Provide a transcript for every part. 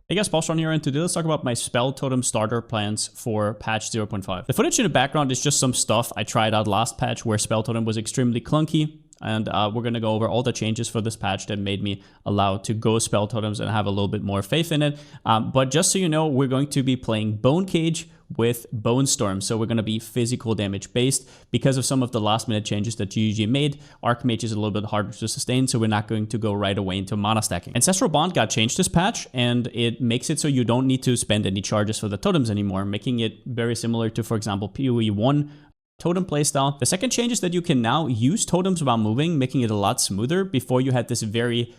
Hey guys, Palsteron here, and today let's talk about my spell totem starter plans for patch 0.5. The footage in the background is just some stuff I tried out last patch where spell totem was extremely clunky, and we're going to go over all the changes for this patch that made me allowed to go spell totems and have a little bit more faith in it. But just so you know, we're going to be playing Bone Cage with Bonestorm, so we're going to be physical damage based. Because of some of the last minute changes that GG made, Archmage is a little bit harder to sustain, so we're not going to go right away into mana stacking. Ancestral Bond got changed this patch, and it makes it so you don't need to spend any charges for the totems anymore, making it very similar to, for example, PoE 1 totem playstyle. The second change is that you can now use totems while moving, making it a lot smoother. Before, you had this very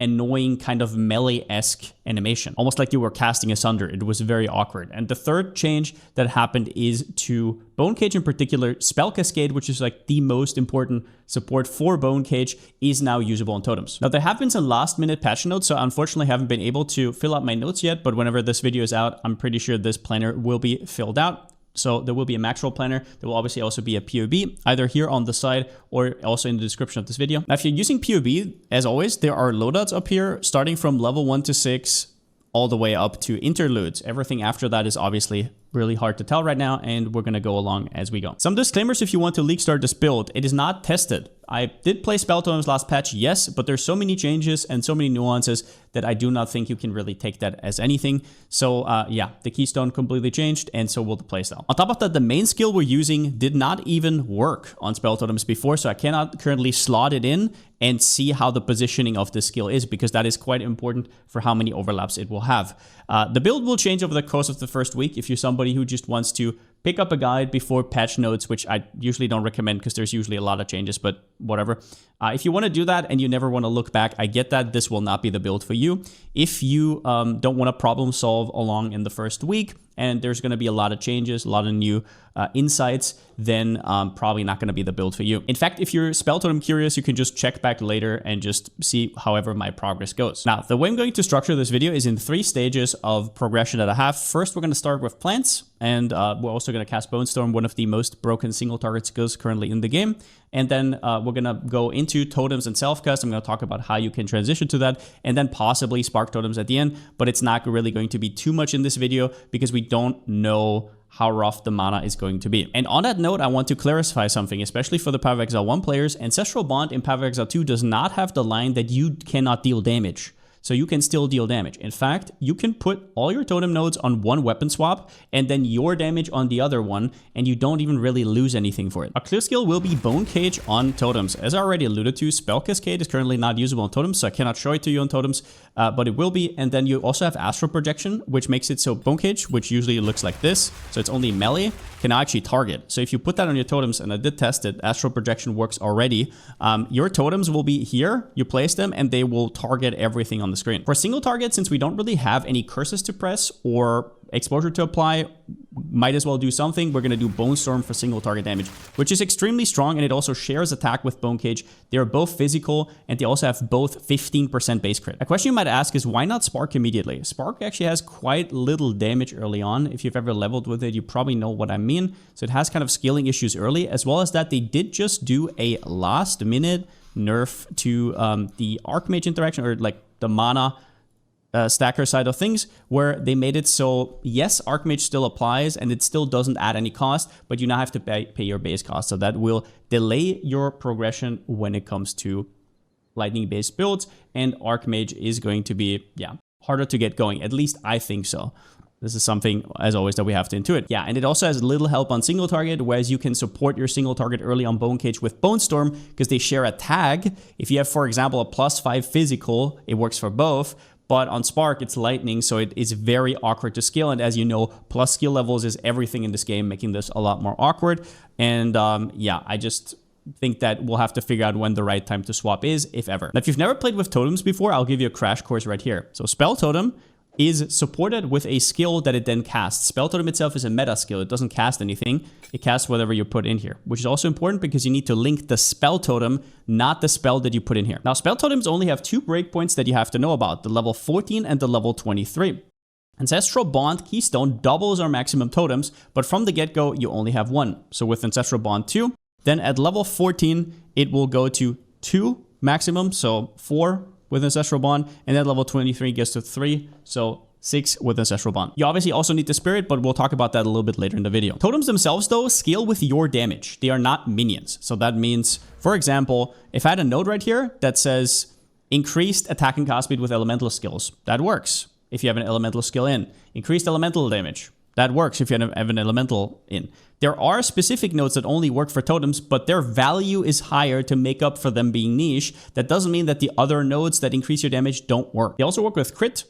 annoying kind of melee-esque animation, almost like you were casting asunder. It was very awkward. And the third change that happened is to Bone Cage in particular, Spell Cascade, which is like the most important support for Bone Cage, is now usable on totems. Now, there have been some last-minute patch notes, so unfortunately I haven't been able to fill out my notes yet, but whenever this video is out, I'm pretty sure this planner will be filled out. So there will be a Maxroll planner. There will obviously also be a POB, either here on the side or also in the description of this video. Now, if you're using POB, as always, there are loadouts up here, starting from level 1 to 6, all the way up to interludes. Everything after that is obviously really hard to tell right now, and we're going to go along as we go. Some disclaimers if you want to Leaguestart this build. It is not tested. I did play spell totems last patch, yes, but there's so many changes and so many nuances that I do not think you can really take that as anything. So yeah, the keystone completely changed, and so will the playstyle. On top of that, the main skill we're using did not even work on spell totems before, so I cannot currently slot it in and see how the positioning of this skill is, because that is quite important for how many overlaps it will have. The build will change over the course of the first week. If you're somebody who just wants to pick up a guide before patch notes, which I usually don't recommend because there's usually a lot of changes, but whatever. If you want to do that and you never want to look back, I get that. This will not be the build for you. If you don't want to problem solve along in the first week, and there's going to be a lot of changes, a lot of new insights, then probably not going to be the build for you. In fact, if you're spell totem curious, you can just check back later and just see however my progress goes. Now, the way I'm going to structure this video is in 3 stages of progression that I have. First, we're going to start with plants, and we're also going to cast Bonestorm, one of the most broken single target skills currently in the game. And then we're going to go into totems and self-cast. I'm going to talk about how you can transition to that, and then possibly spark totems at the end, but it's not really going to be too much in this video because we don't know how rough the mana is going to be. And on that note, I want to clarify something, especially for the Path of Exile 1 players. Ancestral Bond in Path of Exile 2 does not have the line that you cannot deal damage. So you can still deal damage. In fact, you can put all your totem nodes on one weapon swap and then your damage on the other one, and you don't even really lose anything for it. A clear skill will be Bone Cage on totems. As I already alluded to, Spell Cascade is currently not usable on totems, so I cannot show it to you on totems, but it will be. And then you also have Astral Projection, which makes it so Bone Cage, which usually looks like this, so it's only melee, can actually target. So if you put that on your totems, and I did test it, Astral Projection works already, your totems will be here, you place them, and they will target everything on the screen. For a single target, since we don't really have any curses to press or exposure to apply, might as well do something. We're going to do Bonestorm for single target damage, which is extremely strong, and it also shares attack with Bone Cage. They're both physical, and they also have both 15% base crit. A question you might ask is, why not Spark immediately? Spark actually has quite little damage early on. If you've ever leveled with it, you probably know what I mean. So it has kind of scaling issues early, as well as that they did just do a last minute nerf to the Archmage interaction, or like the mana stacker side of things, where they made it so, yes, Archmage still applies and it still doesn't add any cost, but you now have to pay your base cost. So that will delay your progression when it comes to lightning-based builds, and Archmage is going to be, yeah, harder to get going. At least I think so. This is something, as always, that we have to intuit. Yeah, and it also has little help on single target, whereas you can support your single target early on Bone Cage with Bonestorm because they share a tag. If you have, for example, a +5 physical, it works for both. But on Spark, it's lightning, so it is very awkward to scale. And as you know, plus skill levels is everything in this game, making this a lot more awkward. And yeah, I just think that we'll have to figure out when the right time to swap is, if ever. Now, if you've never played with totems before, I'll give you a crash course right here. So Spell Totem is supported with a skill that it then casts. Spell Totem itself is a meta skill. It doesn't cast anything. It casts whatever you put in here, which is also important because you need to link the Spell Totem, not the spell that you put in here. Now, Spell Totems only have 2 breakpoints that you have to know about, the level 14 and the level 23. Ancestral Bond Keystone doubles our maximum totems, but from the get-go, you only have 1. So with Ancestral Bond 2, then at level 14, it will go to 2 maximum, so 4 with Ancestral Bond, and then level 23 gets to 3, so 6 with Ancestral Bond. You obviously also need the Spirit, but we'll talk about that a little bit later in the video. Totems themselves, though, scale with your damage. They are not minions. So that means, for example, if I had a node right here that says increased attack and cast speed with elemental skills, that works if you have an elemental skill in. Increased elemental damage, that works if you have an elemental in. There are specific nodes that only work for totems, but their value is higher to make up for them being niche. That doesn't mean that the other nodes that increase your damage don't work. They also work with crit,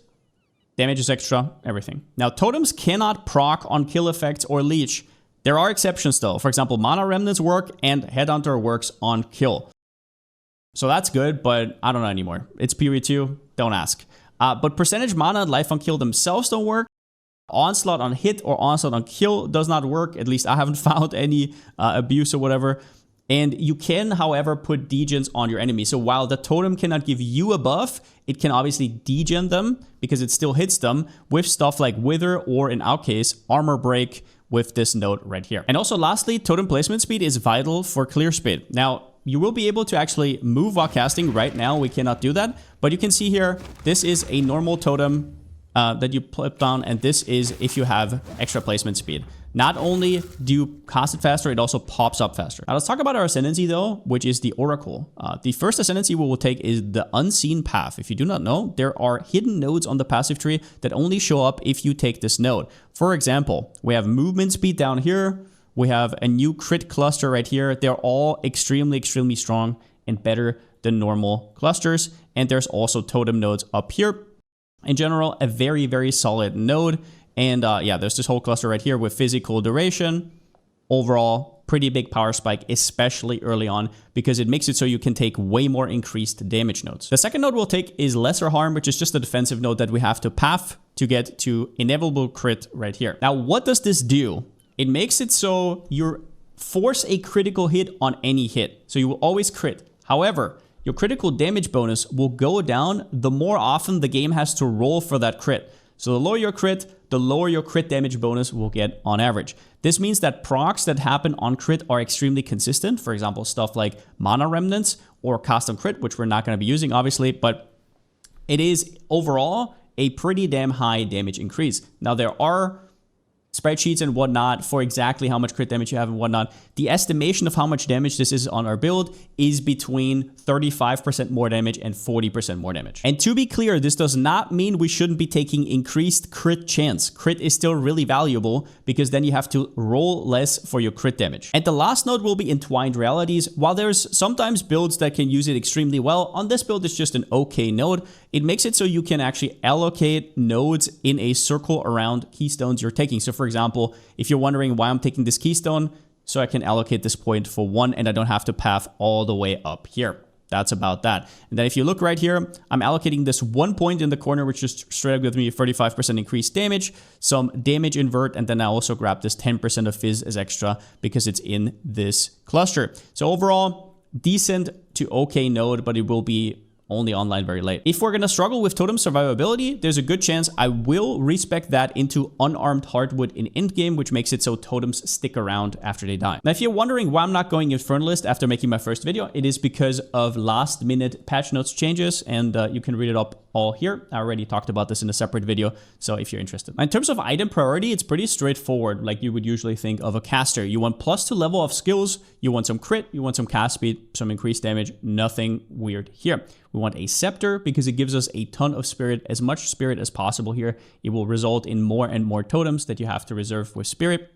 damage is extra, everything. Now, totems cannot proc on kill effects or leech. There are exceptions though. For example, Mana Remnants work and Headhunter works on kill. So that's good, but I don't know anymore. It's period 2, don't ask. But percentage mana and life on kill themselves don't work. Onslaught on hit or onslaught on kill does not work. At least I haven't found any abuse or whatever. And you can, however, put degens on your enemy. So while the totem cannot give you a buff, it can obviously degen them because it still hits them with stuff like Wither or, in our case, Armor Break with this node right here. And also lastly, totem placement speed is vital for clear speed. Now, you will be able to actually move while casting. Right now, we cannot do that. But you can see here, this is a normal totem that you put down, and this is if you have extra placement speed. Not only do you cast it faster, it also pops up faster. Now let's talk about our Ascendancy though, which is the Oracle. The first Ascendancy we will take is the Unseen Path. If you do not know, there are hidden nodes on the passive tree that only show up if you take this node. For example, we have movement speed down here. We have a new crit cluster right here. They're all extremely, extremely strong and better than normal clusters. And there's also totem nodes up here. In general, a very, very solid node. And yeah, there's this whole cluster right here with physical duration. Overall, pretty big power spike, especially early on, because it makes it so you can take way more increased damage nodes. The second node we'll take is Lesser Harm, which is just a defensive node that we have to path to get to Inevitable Crit right here. Now, what does this do? It makes it so you force a critical hit on any hit. So you will always crit. However, your critical damage bonus will go down the more often the game has to roll for that crit. So the lower your crit, the lower your crit damage bonus will get on average. This means that procs that happen on crit are extremely consistent. For example, stuff like Mana Remnants or Cast on Crit, which we're not going to be using, obviously, but it is overall a pretty damn high damage increase. Now, there are spreadsheets and whatnot for exactly how much crit damage you have and whatnot. The estimation of how much damage this is on our build is between 35% more damage and 40% more damage. And to be clear, this does not mean we shouldn't be taking increased crit chance. Crit is still really valuable because then you have to roll less for your crit damage. And the last node will be Entwined Realities. While there's sometimes builds that can use it extremely well, on this build it's just an okay node. It makes it so you can actually allocate nodes in a circle around keystones you're taking. So for example, if you're wondering why I'm taking this keystone, so I can allocate this point for 1 and I don't have to path all the way up here. That's about that. And then if you look right here, I'm allocating this 1 point in the corner, which just straight up gives me 35% increased damage, some damage invert, and then I also grab this 10% of fizz as extra because it's in this cluster. So overall, decent to okay node, but it will be only online very late. If we're gonna struggle with totem survivability, there's a good chance I will respec that into unarmed hardwood in endgame, which makes it so totems stick around after they die. Now, if you're wondering why I'm not going Infernalist after making my first video, it is because of last minute patch notes changes, and you can read it up all here. I already talked about this in a separate video, so if you're interested. In terms of item priority, it's pretty straightforward, like you would usually think of a caster. You want +2 level of skills, you want some crit, you want some cast speed, some increased damage, nothing weird here. We want a Sceptre because it gives us a ton of spirit, as much spirit as possible here. It will result in more and more totems that you have to reserve with spirit.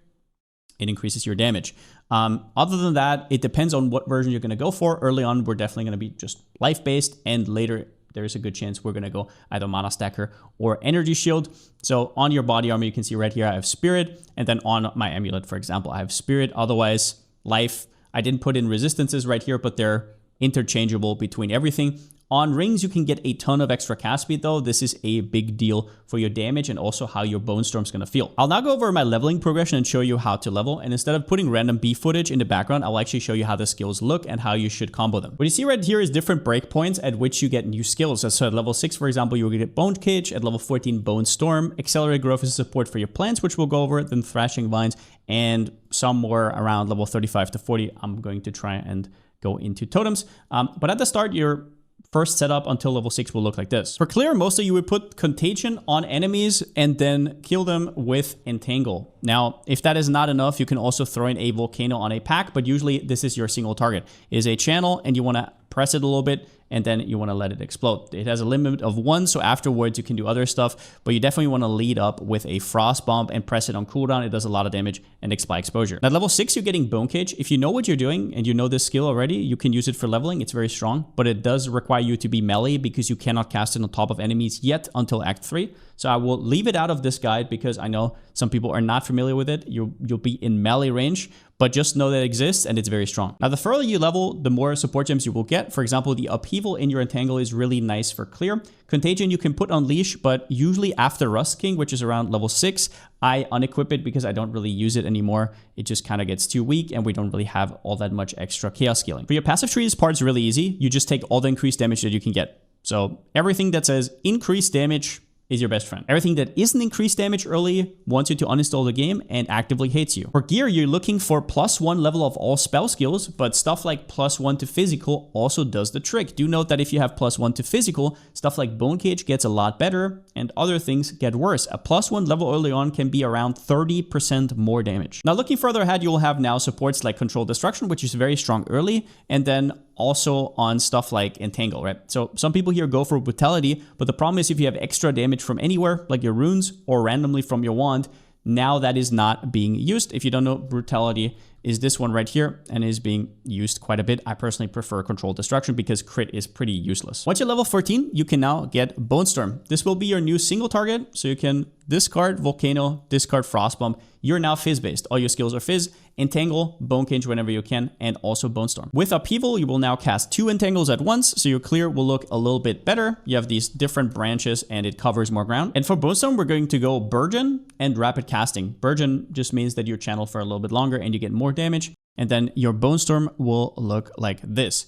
It increases your damage. Other than that, it depends on what version you're going to go for. Early on, we're definitely going to be just life-based, and later there's a good chance we're going to go either Mana Stacker or Energy Shield. So on your body armor, you can see right here, I have Spirit, and then on my amulet, for example, I have Spirit. Otherwise, life. I didn't put in resistances right here, but they're interchangeable between everything. On rings, you can get a ton of extra cast speed though. This is a big deal for your damage and also how your Bonestorm is going to feel. I'll now go over my leveling progression and show you how to level. And instead of putting random B footage in the background, I'll actually show you how the skills look and how you should combo them. What you see right here is different breakpoints at which you get new skills. So at level 6, for example, you will get Bone Cage. At level 14, Bonestorm. Accelerated Growth is support for your plants, which we'll go over. Then Thrashing Vines, and somewhere around level 35 to 40, I'm going to try and go into Totems. But at the start, you're first setup until level 6 will look like this. For clear, mostly you would put Contagion on enemies and then kill them with Entangle. Now, if that is not enough, you can also throw in a Volcano on a pack, but usually this is your single target. It is a channel and you want to press it a little bit and then you want to let it explode. It has a limit of 1, so afterwards you can do other stuff, but you definitely want to lead up with a Frost Bomb and press it on cooldown. It does a lot of damage and expire exposure. At level 6, you're getting Bone Cage. If you know what you're doing and you know this skill already, you can use it for leveling. It's very strong, but it does require you to be melee because you cannot cast it on top of enemies yet until Act 3. So I will leave it out of this guide because I know some people are not familiar with it. You'll be in melee range, but just know that it exists and it's very strong. Now, the further you level, the more support gems you will get. For example, the Upheaval in your Entangle is really nice for clear. Contagion you can put on Leash, but usually after Rust King, which is around level 6, I unequip it because I don't really use it anymore. It just kind of gets too weak and we don't really have all that much extra chaos scaling. For your passive tree, this part's really easy. You just take all the increased damage that you can get. So everything that says increased damage is your best friend. Everything that isn't increased damage early wants you to uninstall the game and actively hates you. For gear, you're looking for +1 level of all spell skills, but stuff like +1 to physical also does the trick. Do note that if you have +1 to physical, stuff like Bone Cage gets a lot better and other things get worse. A +1 level early on can be around 30% more damage. Now, looking further ahead, you'll have now supports like Control Destruction, which is very strong early, and then also on stuff like Entangle, right? So some people here go for Brutality, but the problem is if you have extra damage from anywhere, like your runes or randomly from your wand, now that is not being used. If you don't know, Brutality is this one right here and is being used quite a bit. I personally prefer Control Destruction because crit is pretty useless. Once you're level 14, you can now get Bonestorm. This will be your new single target, so you can discard Volcano, discard Frostbomb. You're now Fizz-based. All your skills are Fizz, Entangle, Bone Cage whenever you can, and also Bonestorm. With Upheaval, you will now cast 2 Entangles at once, so your clear will look a little bit better. You have these different branches and it covers more ground. And for Bonestorm, we're going to go Burgeon and Rapid Casting. Burgeon just means that you're channeled for a little bit longer and you get more damage. And then your Bonestorm will look like this.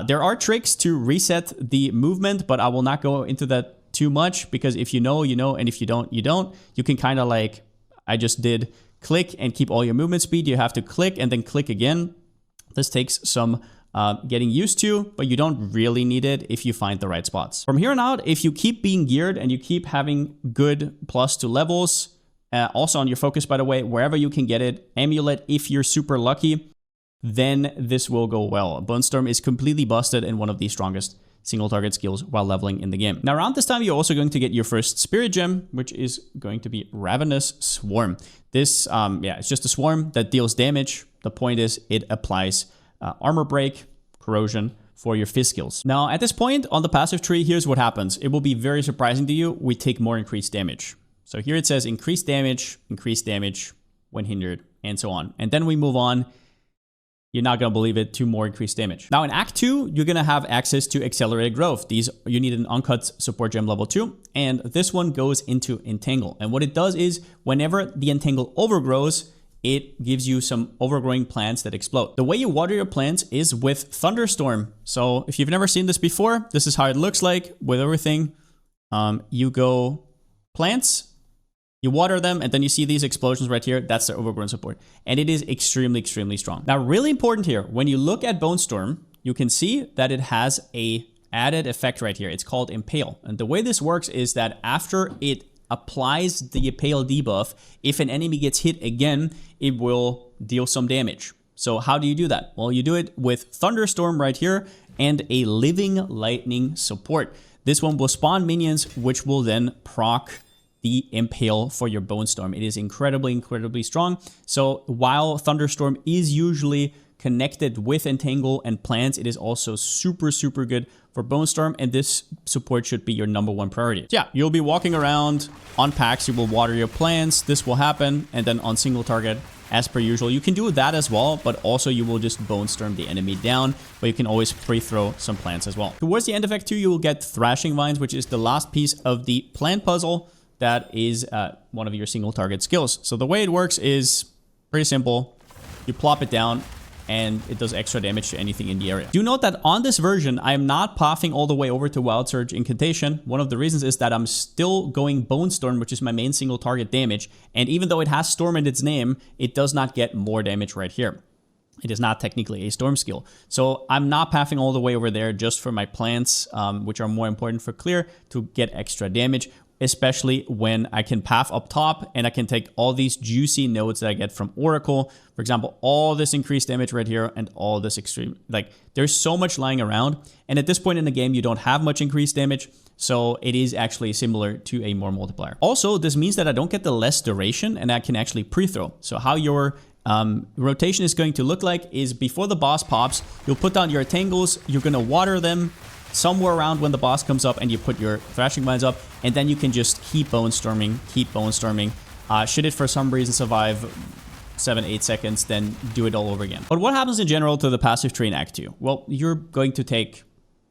There are tricks to reset the movement, but I will not go into that too much because if you know, you know, and if you don't, you don't. You can kind of like I just did, click and keep all your movement speed. You have to click and then click again. This takes some getting used to, but you don't really need it if you find the right spots. From here on out, if you keep being geared and you keep having good +2 levels, also on your focus, by the way, wherever you can get it, Amulet, if you're super lucky, then this will go well. Bonestorm is completely busted and one of the strongest single target skills while leveling in the game. Now, around this time, you're also going to get your first Spirit Gem, which is going to be Ravenous Swarm. This, it's just a swarm that deals damage. The point is it applies Armor Break, Corrosion for your Fizz skills. Now, at this point on the passive tree, here's what happens. It will be very surprising to you. We take more increased damage. So here it says increased damage when hindered, and so on. And then we move on. You're not going to believe it, 2 more increased damage. Now in Act 2, you're going to have access to Accelerated Growth. You need an Uncut Support Gem level 2, and this one goes into Entangle. And what it does is, whenever the Entangle overgrows, it gives you some overgrowing plants that explode. The way you water your plants is with Thunderstorm. So if you've never seen this before, this is how it looks like with everything. You go plants, you water them, and then you see these explosions right here. That's their overgrown support. And it is extremely, extremely strong. Now, really important here, when you look at Bonestorm, you can see that it has a added effect right here. It's called Impale. And the way this works is that after it applies the Impale debuff, if an enemy gets hit again, it will deal some damage. So how do you do that? Well, you do it with Thunderstorm right here and a Living Lightning support. This one will spawn minions, which will then proc the Impale for your Bonestorm. It is incredibly, incredibly strong. So while Thunderstorm is usually connected with Entangle and plants, it is also super, super good for Bonestorm, and this support should be your #1 priority. Yeah, you'll be walking around on packs, you will water your plants, this will happen, and then on single target, as per usual, you can do that as well, but also you will just Bonestorm the enemy down, but you can always free throw some plants as well. Towards the end of Act 2, you will get Thrashing Vines, which is the last piece of the plant puzzle. That is one of your single target skills. So the way it works is pretty simple. You plop it down and it does extra damage to anything in the area. Do note that on this version, I am not pathing all the way over to Wild Surge Incantation. One of the reasons is that I'm still going Bonestorm, which is my main single target damage. And even though it has Storm in its name, it does not get more damage right here. It is not technically a storm skill. So I'm not pathing all the way over there just for my plants, which are more important for clear, to get extra damage, especially when I can path up top and I can take all these juicy nodes that I get from Oracle. For example, all this increased damage right here and all this extreme, like there's so much lying around. And at this point in the game, you don't have much increased damage. So it is actually similar to a more multiplier. Also, this means that I don't get the less duration and I can actually pre-throw. So how your rotation is going to look like is before the boss pops, you'll put down your tangles, you're going to water them somewhere around when the boss comes up, and you put your thrashing vines up, and then you can just keep Bonestorming. Should it for some reason survive 7-8 seconds, then do it all over again. But what happens in general to the passive tree in Act 2? Well, you're going to take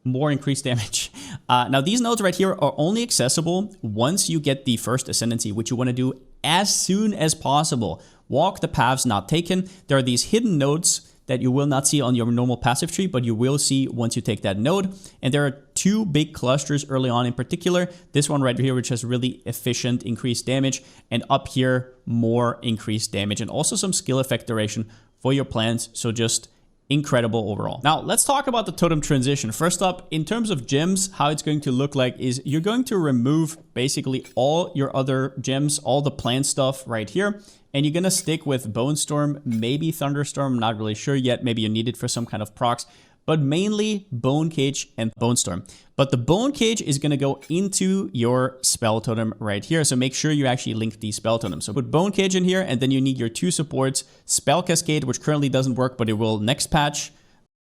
more increased damage. Now, these nodes right here are only accessible once you get the first Ascendancy, which you want to do as soon as possible. Walk the paths not taken. There are these hidden nodes that you will not see on your normal passive tree, but you will see once you take that node. And there are two big clusters early on in particular. This one right here, which has really efficient increased damage, and up here, more increased damage, and also some skill effect duration for your plants. So just incredible overall. Now, let's talk about the totem transition. First up, in terms of gems, how it's going to look like is you're going to remove basically all your other gems, all the plant stuff right here, and you're going to stick with Bonestorm, maybe Thunderstorm, I'm not really sure yet. Maybe you need it for some kind of procs, but mainly Bone Cage and Bonestorm. But the Bone Cage is going to go into your spell totem right here. So make sure you actually link the spell totem. So put Bone Cage in here, and then you need your two supports, Spell Cascade, which currently doesn't work, but it will next patch.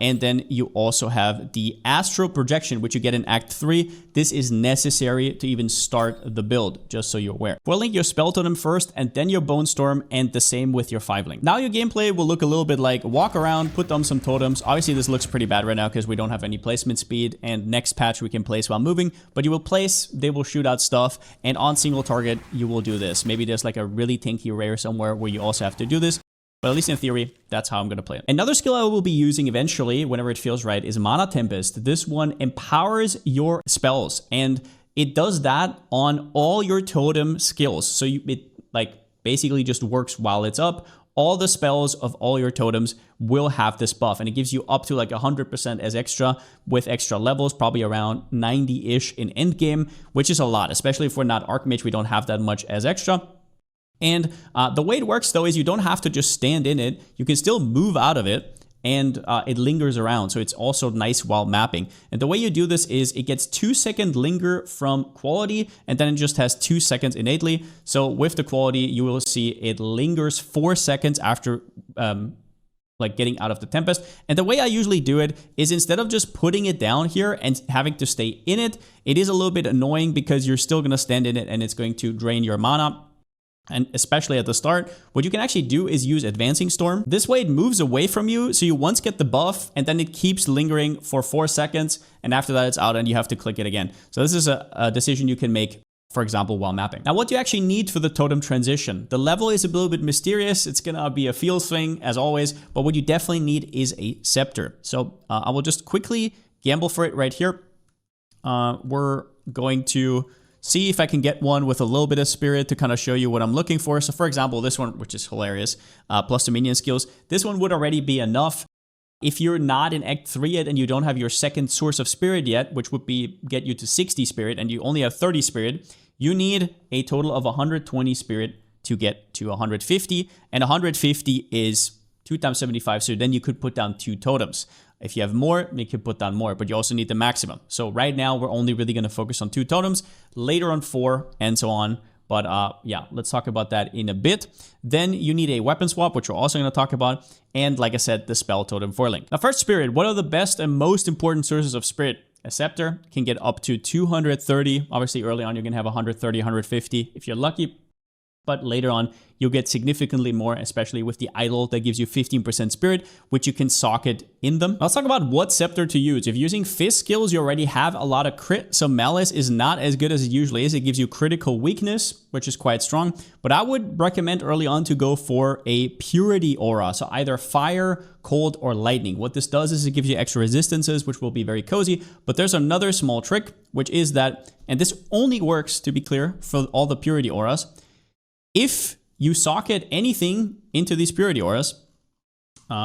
And then you also have the Astral Projection, which you get in Act 3. This is necessary to even start the build, just so you're aware. We'll link your Spell Totem first, and then your Bonestorm, and the same with your 5-link. Now your gameplay will look a little bit like walk around, put down some totems. Obviously, this looks pretty bad right now because we don't have any placement speed, and next patch we can place while moving. But you will place, they will shoot out stuff, and on single target, you will do this. Maybe there's like a really tanky rare somewhere where you also have to do this. But at least in theory, that's how I'm going to play it. Another skill I will be using eventually, whenever it feels right, is Mana Tempest. This one empowers your spells, and it does that on all your totem skills. So it like basically just works while it's up. All the spells of all your totems will have this buff, and it gives you up to like 100% as extra with extra levels, probably around 90-ish in endgame, which is a lot, especially if we're not Archmage, we don't have that much as extra. And the way it works, though, is you don't have to just stand in it. You can still move out of it, and it lingers around. So it's also nice while mapping. And the way you do this is it gets 2-second linger from quality, and then it just has 2 seconds innately. So with the quality, you will see it lingers 4 seconds after like getting out of the Tempest. And the way I usually do it is instead of just putting it down here and having to stay in it, it is a little bit annoying because you're still going to stand in it and it's going to drain your mana. And especially at the start, what you can actually do is use Advancing Storm. This way it moves away from you, so you once get the buff, and then it keeps lingering for 4 seconds, and after that it's out and you have to click it again. So this is a decision you can make, for example, while mapping. Now, what do you actually need for the totem transition? The level is a little bit mysterious. It's gonna be a feels thing, as always, but what you definitely need is a Sceptre. So I will just quickly gamble for it right here. We're going to see if I can get one with a little bit of spirit to kind of show you what I'm looking for. So for example, this one, which is hilarious, plus the minion skills, this one would already be enough. If you're not in Act 3 yet and you don't have your second source of spirit yet, which would be get you to 60 spirit, and you only have 30 spirit, you need a total of 120 spirit to get to 150, and 150 is 2 times 75, so then you could put down 2 totems. If you have more, you can put down more, but you also need the maximum. So right now, we're only really going to focus on 2 totems, later on 4, and so on. But yeah, let's talk about that in a bit. Then you need a weapon swap, which we're also going to talk about. And like I said, the spell totem 4-link. Now first, spirit. What are the best and most important sources of spirit? A Sceptre can get up to 230. Obviously, early on, you're going to have 130, 150 if you're lucky. But later on, you'll get significantly more, especially with the idol that gives you 15% spirit, which you can socket in them. Let's talk about what Sceptre to use. If you're using Fist skills, you already have a lot of crit, so Malice is not as good as it usually is. It gives you critical weakness, which is quite strong. But I would recommend early on to go for a Purity aura, so either fire, cold, or lightning. What this does is it gives you extra resistances, which will be very cozy. But there's another small trick, which is that, and this only works, to be clear, for all the Purity auras. If you socket anything into these Purity auras,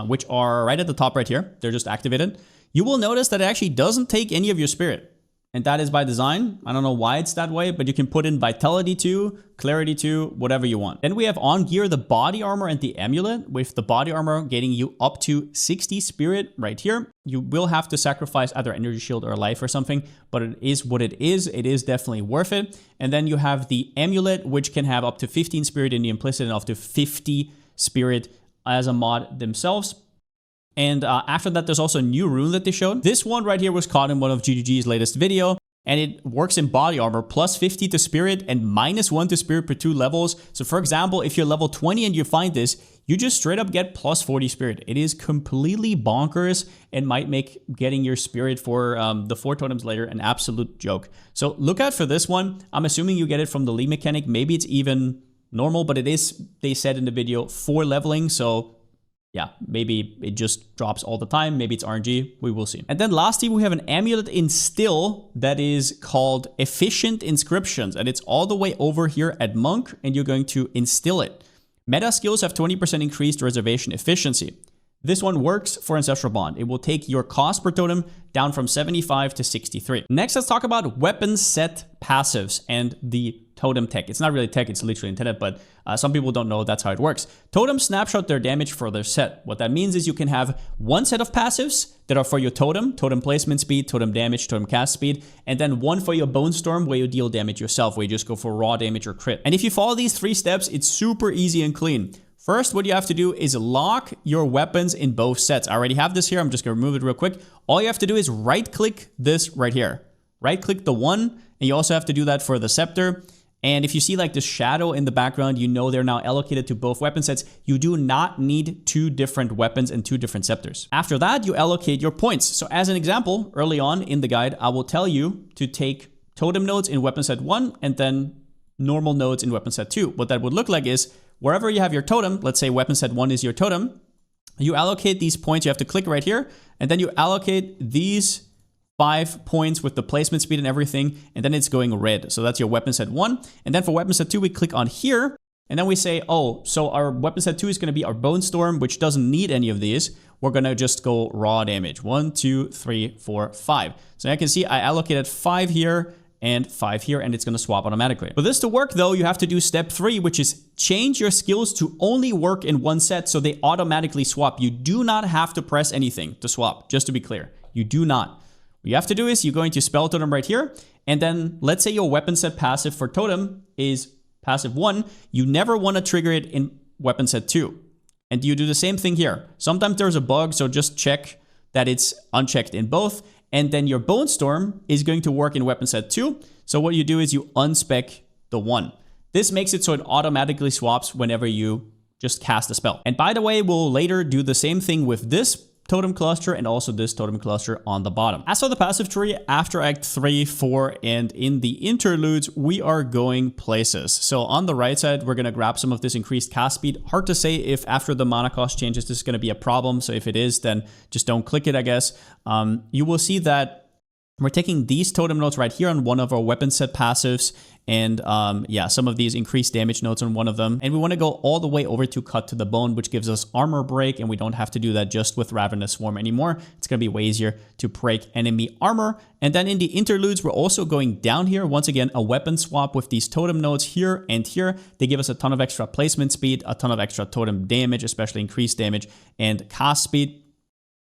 which are right at the top right here. They're just activated. You will notice that it actually doesn't take any of your spirit. And that is by design. I don't know why it's that way, but you can put in Vitality 2, Clarity 2, whatever you want. Then we have on gear the body armor and the amulet, with the body armor getting you up to 60 spirit right here. You will have to sacrifice either energy shield or life or something, but it is what it is. It is definitely worth it. And then you have the amulet, which can have up to 15 spirit in the implicit and up to 50 spirit as a mod themselves. And after that, there's also a new rune that they showed. This one right here was caught in one of GGG's latest video, and it works in body armor, plus 50 to spirit and minus 1 to spirit per 2 levels. So for example, if you're level 20 and you find this, you just straight up get plus 40 spirit. It is completely bonkers and might make getting your spirit for the 4 totems later an absolute joke. So look out for this one. I'm assuming you get it from the League mechanic. Maybe it's even normal, but it is, they said in the video, 4 leveling. So yeah, maybe it just drops all the time. Maybe it's RNG. We will see. And then lastly, we have an amulet in Still that is called Efficient Inscriptions. And it's all the way over here at Monk, and you're going to instill it. Meta skills have 20% increased reservation efficiency. This one works for Ancestral Bond. It will take your cost per totem down from 75 to 63. Next, let's talk about weapon set passives and the totem tech. It's not really tech, it's literally intended, but some people don't know that's how it works. Totems snapshot their damage for their set. What that means is you can have one set of passives that are for your totem, totem placement speed, totem damage, totem cast speed, and then one for your Bonestorm where you deal damage yourself, where you just go for raw damage or crit. And if you follow these 3 steps, it's super easy and clean. First, what you have to do is lock your weapons in both sets. I already have this here. I'm just going to remove it real quick. All you have to do is right-click this right here. Right-click the one, and you also have to do that for the Sceptre. And if you see like the shadow in the background, you know they're now allocated to both weapon sets. You do not need 2 different weapons and 2 different scepters. After that, you allocate your points. So as an example, early on in the guide, I will tell you to take totem nodes in weapon set 1 and then normal nodes in weapon set 2. What that would look like is wherever you have your totem, let's say weapon set 1 is your totem, you allocate these points. You have to click right here, and then you allocate these 5 points with the placement speed and everything, and then it's going red. So that's your weapon set 1. And then for weapon set 2, we click on here, and then we say, oh, so our weapon set 2 is going to be our Bonestorm, which doesn't need any of these. We're going to just go raw damage. 1, 2, 3, 4, 5. So I can see I allocated 5 here and 5 here, and it's going to swap automatically. For this to work, though, you have to do step 3, which is change your skills to only work in one set so they automatically swap. You do not have to press anything to swap, just to be clear. You do not. What you have to do is you're going to spell totem right here, and then let's say your weapon set passive for totem is passive 1. You never want to trigger it in weapon set 2. And you do the same thing here. Sometimes there's a bug, so just check that it's unchecked in both. And then your Bonestorm is going to work in weapon set 2. So what you do is you unspec the 1. This makes it so it automatically swaps whenever you just cast a spell. And by the way, we'll later do the same thing with this totem cluster and also this totem cluster on the bottom. As for the passive tree, after Act 3, 4, and in the interludes, we are going places. So on the right side, we're going to grab some of this increased cast speed. Hard to say if after the mana cost changes, this is going to be a problem. So if it is, then just don't click it, I guess. You will see that we're taking these totem nodes right here on one of our weapon set passives, and yeah, some of these increased damage nodes on one of them. And we want to go all the way over to Cut to the Bone, which gives us armor break, and we don't have to do that just with Ravenous Swarm anymore. It's going to be way easier to break enemy armor. And then in the interludes, we're also going down here. Once again, a weapon swap with these totem nodes here and here. They give us a ton of extra placement speed, a ton of extra totem damage, especially increased damage, and cast speed.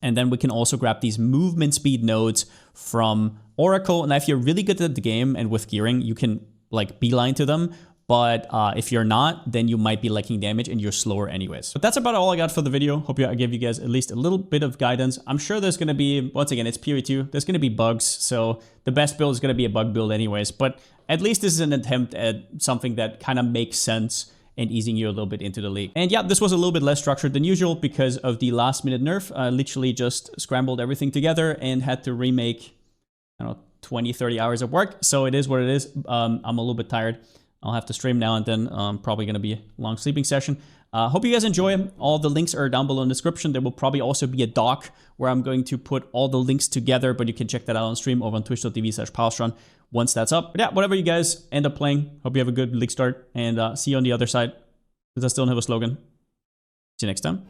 And then we can also grab these movement speed nodes from Oracle. And if you're really good at the game and with gearing, you can like beeline to them. But if you're not, then you might be lacking damage and you're slower anyways. But that's about all I got for the video. Hope I gave you guys at least a little bit of guidance. I'm sure there's going to be, once again, it's Period 2. There's going to be bugs. So the best build is going to be a bug build anyways. But at least this is an attempt at something that kind of makes sense and easing you a little bit into the league. And yeah, this was a little bit less structured than usual because of the last minute nerf. I literally just scrambled everything together and had to remake, I don't know, 20, 30 hours of work. So it is what it is. I'm a little bit tired. I'll have to stream now and then. Probably going to be a long sleeping session. Hope you guys enjoy. All the links are down below in the description. There will probably also be a doc where I'm going to put all the links together, but you can check that out on stream over on twitch.tv/Palsteron once that's up. But yeah, whatever you guys end up playing, hope you have a good league start, and see you on the other side, because I still don't have a slogan. See you next time.